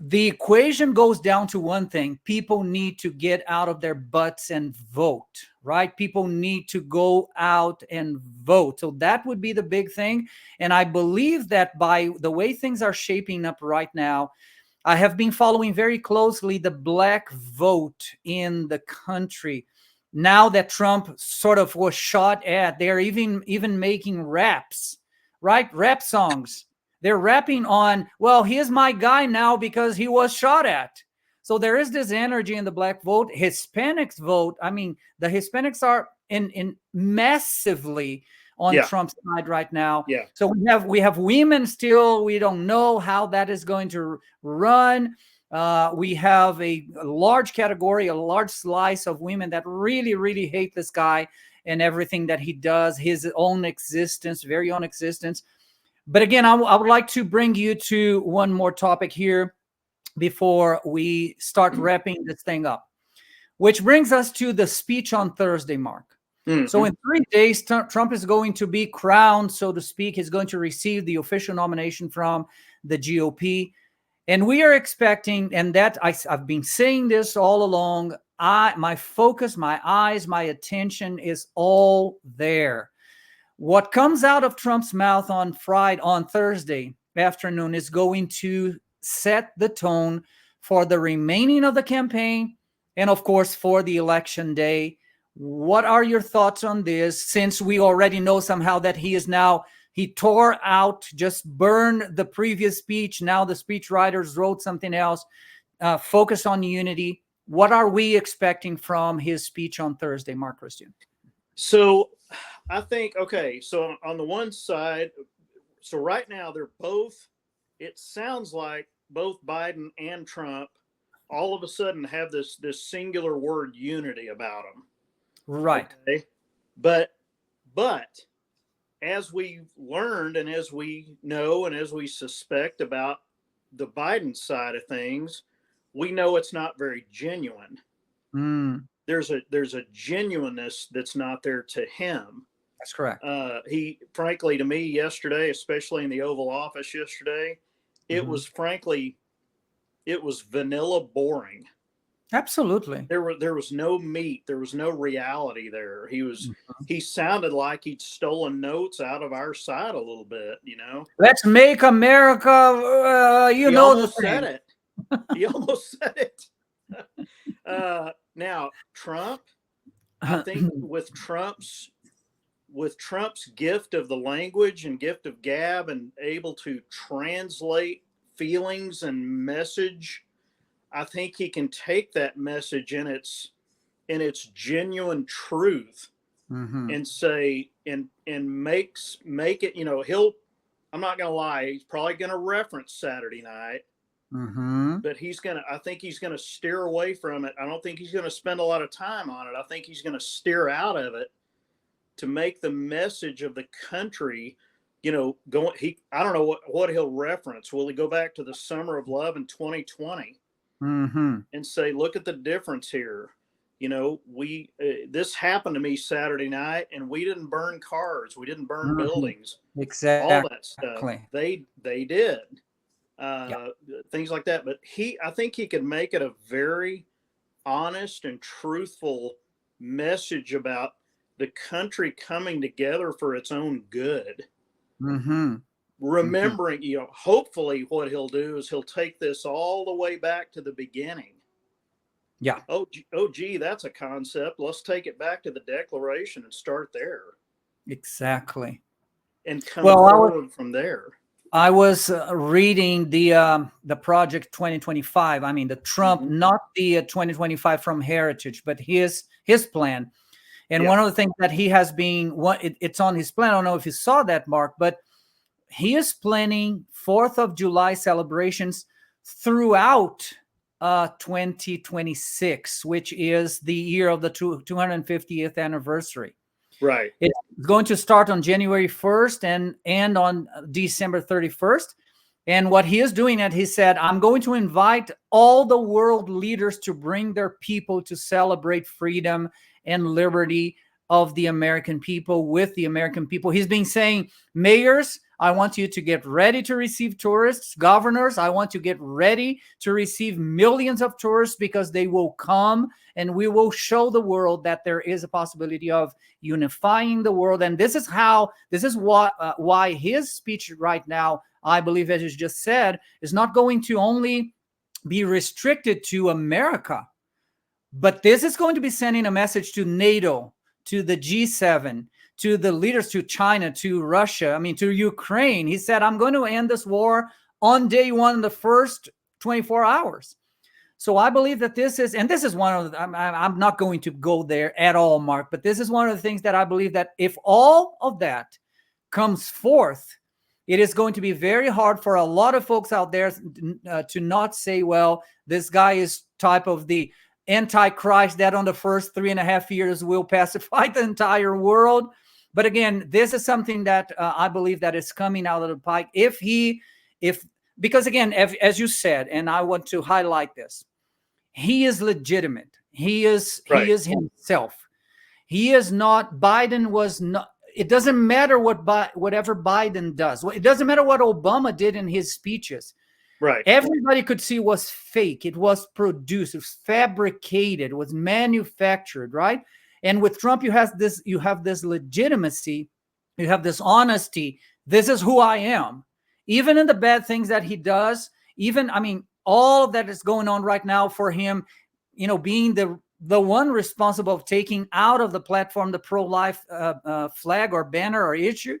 The equation goes down to one thing. People need to get out of their butts and vote, right? People need to go out and vote. So that would be the big thing. And I believe that by the way things are shaping up right now, I have been following very closely the black vote in the country. Now that Trump sort of was shot at, they're even making raps, right? Rap songs. They're rapping on, well, here's my guy now because he was shot at. So there is this energy in the black vote. Hispanics vote. I mean, the Hispanics are in massively on Trump's side right now. Yeah. So we have women still. We don't know how that is going to run. We have a large category, a large slice of women that really, really hate this guy and everything that he does, his own existence, very own existence. But again, I would like to bring you to one more topic here before we start wrapping this thing up, which brings us to the speech on Thursday, Marc. So in 3 days, Trump is going to be crowned, so to speak. He's going to receive the official nomination from the GOP. And we are expecting, and that I've been saying this all along, my focus, my eyes, my attention is all there. What comes out of Trump's mouth on Thursday afternoon is going to set the tone for the remaining of the campaign and, of course, for the election day. What are your thoughts on this, since we already know somehow that he tore out, just burned the previous speech. Now the speech writers wrote something else, focus on unity. What are we expecting from his speech on Thursday, Marc Christian? So I think, okay, so on the one side, so right now they're both, it sounds like both Biden and Trump all of a sudden have this singular word unity about them. Right. Okay? But as we've learned and as we know and as we suspect about the Biden side of things, we know it's not very genuine. There's a genuineness that's not there to him. That's correct. He, frankly, to me yesterday, especially in the Oval Office yesterday, it was vanilla boring. Absolutely. There was no meat. There was no reality there. He sounded like he'd stolen notes out of our side a little bit, you know. Let's make America, He almost said it. He almost said it. Now Trump, I think with Trump's gift of the language and gift of gab and able to translate feelings and message, I think he can take that message in its genuine truth and say and make it, you know, I'm not gonna lie, he's probably gonna reference Saturday night. But I think he's gonna steer away from it. I don't think he's gonna spend a lot of time on it. I think he's gonna steer out of it to make the message of the country, you know, I don't know what he'll reference. Will he go back to the summer of love in 2020 and say, look at the difference here? You know, this happened to me Saturday night, and we didn't burn cars, we didn't burn buildings, exactly, all that stuff. They did. Things like that. But I think he could make it a very honest and truthful message about the country coming together for its own good. Remembering, you know, hopefully what he'll do is he'll take this all the way back to the beginning. Yeah. Oh, gee, that's a concept. Let's take it back to the Declaration and start there. Exactly. And come forward from there. I was reading the Project 2025. I mean, the Trump, not the 2025 from Heritage, but his plan. And one of the things that he has been, it's on his plan. I don't know if you saw that, Mark, but he is planning 4th of July celebrations throughout 2026, which is the year of the 250th anniversary. Right. It's going to start on January 1st and end on December 31st. And what he is doing, he said, I'm going to invite all the world leaders to bring their people to celebrate freedom and liberty of the American people with the American people. He's been saying, mayors, I want you to get ready to receive tourists. Governors, I want to get ready to receive millions of tourists, because they will come and we will show the world that there is a possibility of unifying the world. And this is why his speech right now, I believe, as you just said, is not going to only be restricted to America, but this is going to be sending a message to NATO, to the G7, to the leaders, to China, to Russia, to Ukraine. He said, I'm going to end this war on day one, the first 24 hours. So I believe that this is one of the, I'm not going to go there at all, Mark, but this is one of the things that I believe that if all of that comes forth, it is going to be very hard for a lot of folks out there to not say, well, this guy is type of the Antichrist that on the first 3.5 years will pacify the entire world. But again, this is something that I believe that is coming out of the pike. Because again, as you said, and I want to highlight this, he is legitimate. He is himself. He is not, Biden was not, it doesn't matter whatever Biden does. It doesn't matter what Obama did in his speeches. Right. Everybody could see it was fake. It was produced. It was fabricated. It was manufactured, right? And with Trump, you have this legitimacy. You have this honesty. This is who I am. Even in the bad things that he does, all of that is going on right now for him, being the one responsible of taking out of the platform the pro-life flag or banner or issue.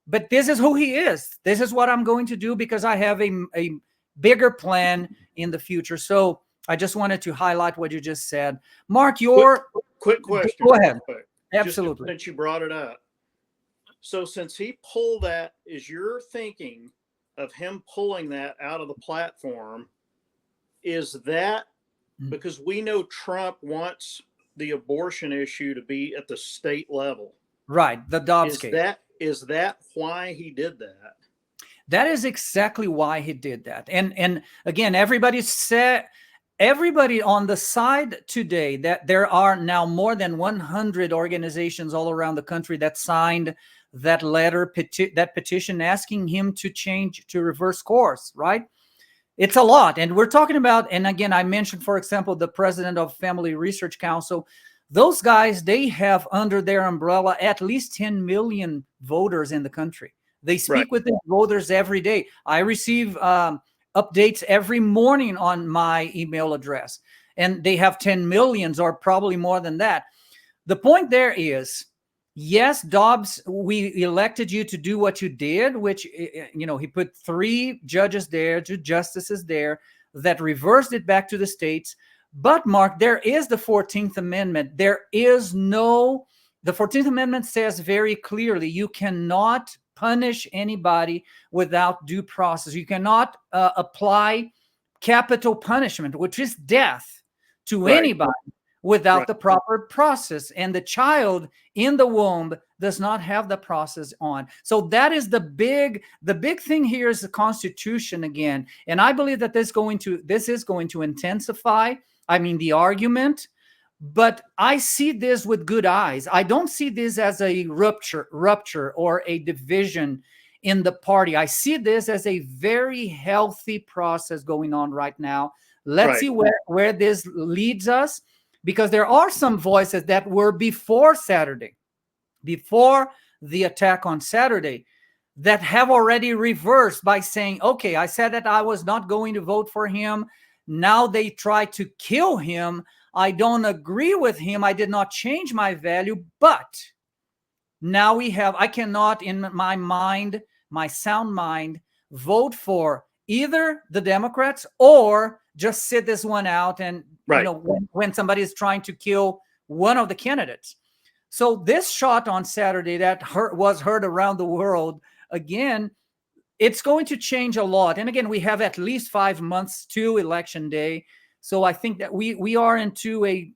But this is who he is. This is what I'm going to do because I have a bigger plan in the future. So I just wanted to highlight what you just said. Mark, quick question. Go ahead. Quick. Absolutely. Just since you brought it up. So since he pulled that, is your thinking of him pulling that out of the platform, is that because we know Trump wants the abortion issue to be at the state level? Right. The Dobbs case. Is that why he did that? That is exactly why he did that. And again, everybody on the side today that there are now more than 100 organizations all around the country that signed that letter, that petition asking him to reverse course, right? It's a lot. And we're talking about, and again, I mentioned, for example, the president of Family Research Council. Those guys, they have under their umbrella at least 10 million voters in the country. They speak with the voters every day. I receive updates every morning on my email address, and they have 10 millions or probably more than that. The point there is, yes, Dobbs, we elected you to do what you did, which, he put 3 judges there, 2 justices there that reversed it back to the states. But Mark, there is the 14th Amendment. The 14th Amendment says very clearly, you cannot punish anybody without due process. You cannot apply capital punishment, which is death, to anybody without the proper process. And the child in the womb does not have the process on. So that is the big thing here is the Constitution again. And I believe that this is going to intensify, the argument, but I see this with good eyes. I don't see this as a rupture or a division in the party. I see this as a very healthy process going on right now. Let's see where this leads us, because there are some voices that were before Saturday, before the attack on Saturday, that have already reversed by saying, okay, I said that I was not going to vote for him. Now they try to kill him. I don't agree with him. I did not change my value, but now I cannot in my mind, my sound mind, vote for either the Democrats or just sit this one out. And, when somebody is trying to kill one of the candidates. So this shot on Saturday that was heard around the world, again, it's going to change a lot. And again, we have at least 5 months to election day. So I think that we are into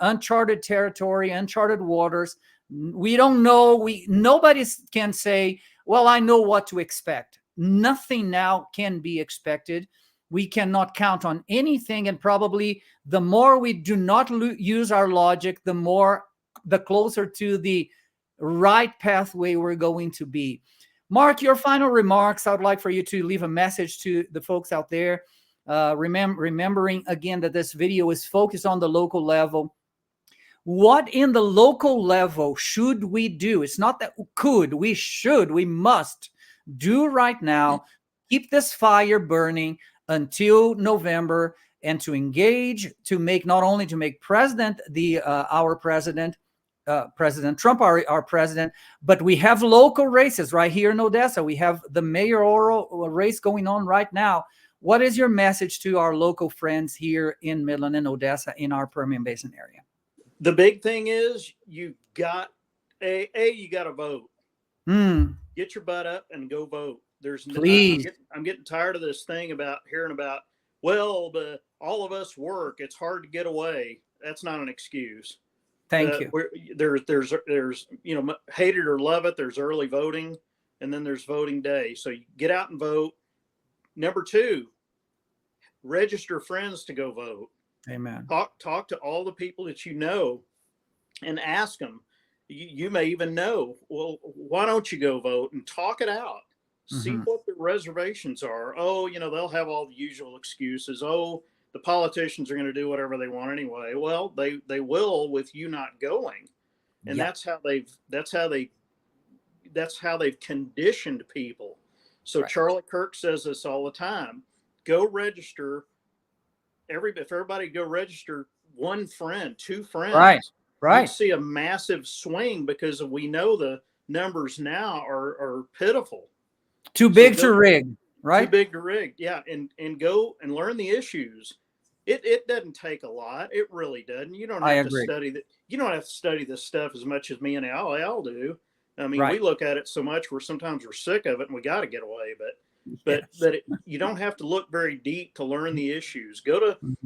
uncharted territory, uncharted waters. We don't know. Nobody can say, well, I know what to expect. Nothing now can be expected. We cannot count on anything. And probably the more we do not use our logic, the closer to the right pathway we're going to be. Mark, your final remarks. I would like for you to leave a message to the folks out there. Remembering again that this video is focused on the local level. What in the local level should we do? It's not that we must do right now. Keep this fire burning until November, and to engage, to make not only to make President our president, President Trump our president, but we have local races right here in Odessa. We have the mayoral race going on right now. What is your message to our local friends here in Midland and Odessa in our Permian Basin area? The big thing is you got to vote. Get your butt up and go vote. Please. I'm getting tired of this thing about hearing about, well, all of us work. It's hard to get away. That's not an excuse. Thank you. There's hate it or love it. There's early voting, and then there's voting day. So you get out and vote. Number 2, register friends to go vote. Amen. Talk to all the people that you know and ask them. You may even know, well, why don't you go vote, and talk it out. See what the reservations are. Oh, they'll have all the usual excuses. Oh, the politicians are going to do whatever they want anyway. Well, they will with you not going. And that's how they've conditioned people. So Charlie Kirk says this all the time. Go register. If everybody go register 1 friend, 2 friends. Right. You see a massive swing, because we know the numbers now are pitiful. Too big to rig, right? Too big to rig. Yeah. And go and learn the issues. It doesn't take a lot. It really doesn't. You don't have to study that. You don't have to study this stuff as much as me and Al do. I mean, we look at it so much where sometimes we're sick of it and we got to get away. But you don't have to look very deep to learn the issues.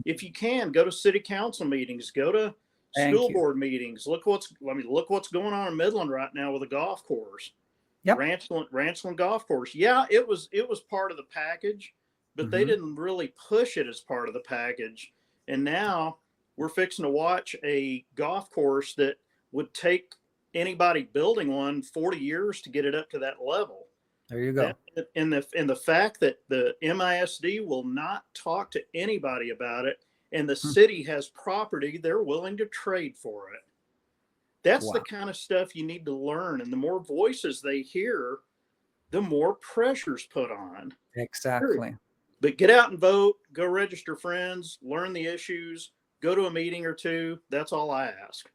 If you can, go to city council meetings, go to school board meetings. Look what's going on in Midland right now with a golf course. Ranchland Golf Course. Yeah, it was part of the package, but they didn't really push it as part of the package. And now we're fixing to watch a golf course that would take anybody building one 40 years to get it up to that level. There you go. And the fact that the MISD will not talk to anybody about it, and the city has property they're willing to trade for it. That's the kind of stuff you need to learn. And the more voices they hear, the more pressure's put on. Exactly. But get out and vote, go register friends, learn the issues, go to a meeting or two. That's all I ask.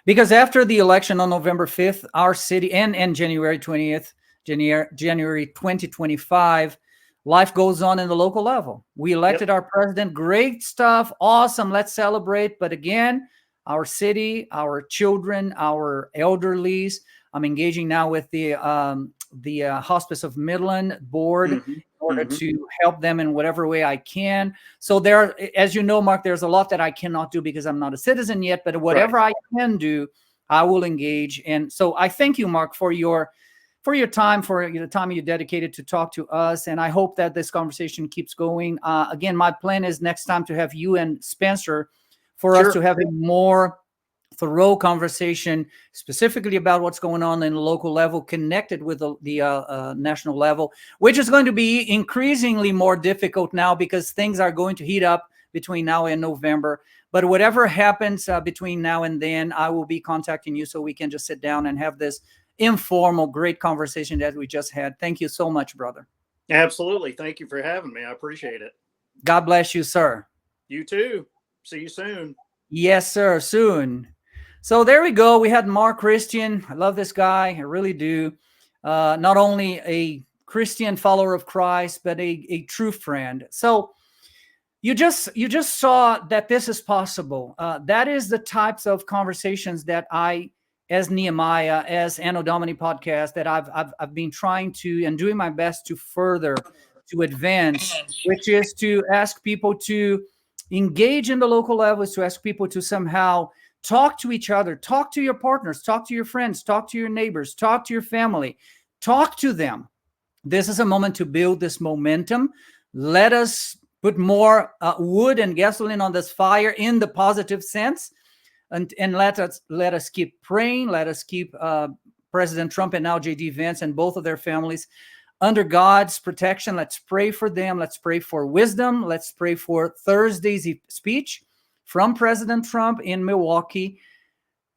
Because after the election on November 5th, our city, and January 20th, January 2025, life goes on in the local level. We elected our president. Great stuff. Awesome. Let's celebrate. But again, our city, our children, our elderlies. I'm engaging now with the Hospice of Midland board in order to help them in whatever way I can. So there, as you know, Mark, there's a lot that I cannot do because I'm not a citizen yet, but whatever I can do, I will engage. And so I thank you, Mark, for your time, for the time you dedicated to talk to us. And I hope that this conversation keeps going. Again, my plan is next time to have you and Spencer for us to have a more thorough conversation specifically about what's going on in the local level, connected with the national level, which is going to be increasingly more difficult now because things are going to heat up between now and November. But whatever happens between now and then, I will be contacting you so we can just sit down and have this informal, great conversation that we just had. Thank you so much, brother. Absolutely. Thank you for having me. I appreciate it. God bless you, sir. You too. See you soon. Yes, sir. Soon. So there we go. We had Marc Christian. I love this guy. I really do. Not only a Christian follower of Christ, but a true friend. So you just saw that this is possible. That is the types of conversations that I, as Nehemiah, as Anno Domini podcast, that I've been trying to and doing my best to further, to advance, which is to ask people to engage in the local levels, to ask people to somehow talk to each other, talk to your partners, talk to your friends, talk to your neighbors, talk to your family, talk to them. This is a moment to build this momentum. Let us put more wood and gasoline on this fire in the positive sense. And let us keep praying. Let us keep President Trump and now J.D. Vance and both of their families under God's protection. Let's pray for them. Let's pray for wisdom. Let's pray for Thursday's speech from President Trump in Milwaukee.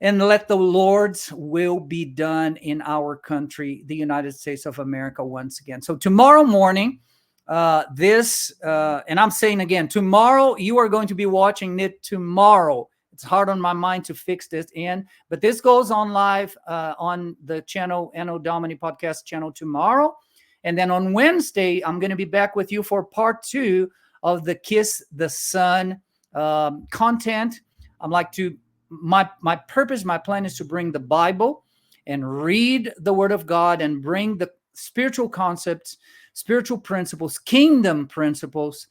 And let the Lord's will be done in our country, the United States of America, once again. So tomorrow morning, and I'm saying again, tomorrow, you are going to be watching it tomorrow. It's hard on my mind to fix this in, but this goes on live on the channel, Anno Domini podcast channel tomorrow. And then on Wednesday, I'm going to be back with you for part 2 of the Kiss the Sun content. My purpose, my plan is to bring the Bible and read the Word of God and bring the spiritual concepts, spiritual principles, kingdom principles,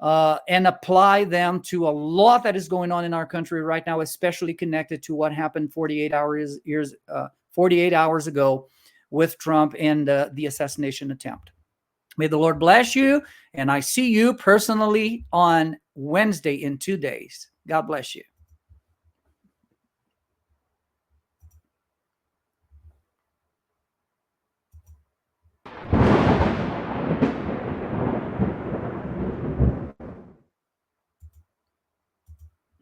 and apply them to a lot that is going on in our country right now, especially connected to what happened 48 hours ago with Trump and the assassination attempt. May the Lord bless you, and I see you personally on Wednesday in 2 days. God bless you.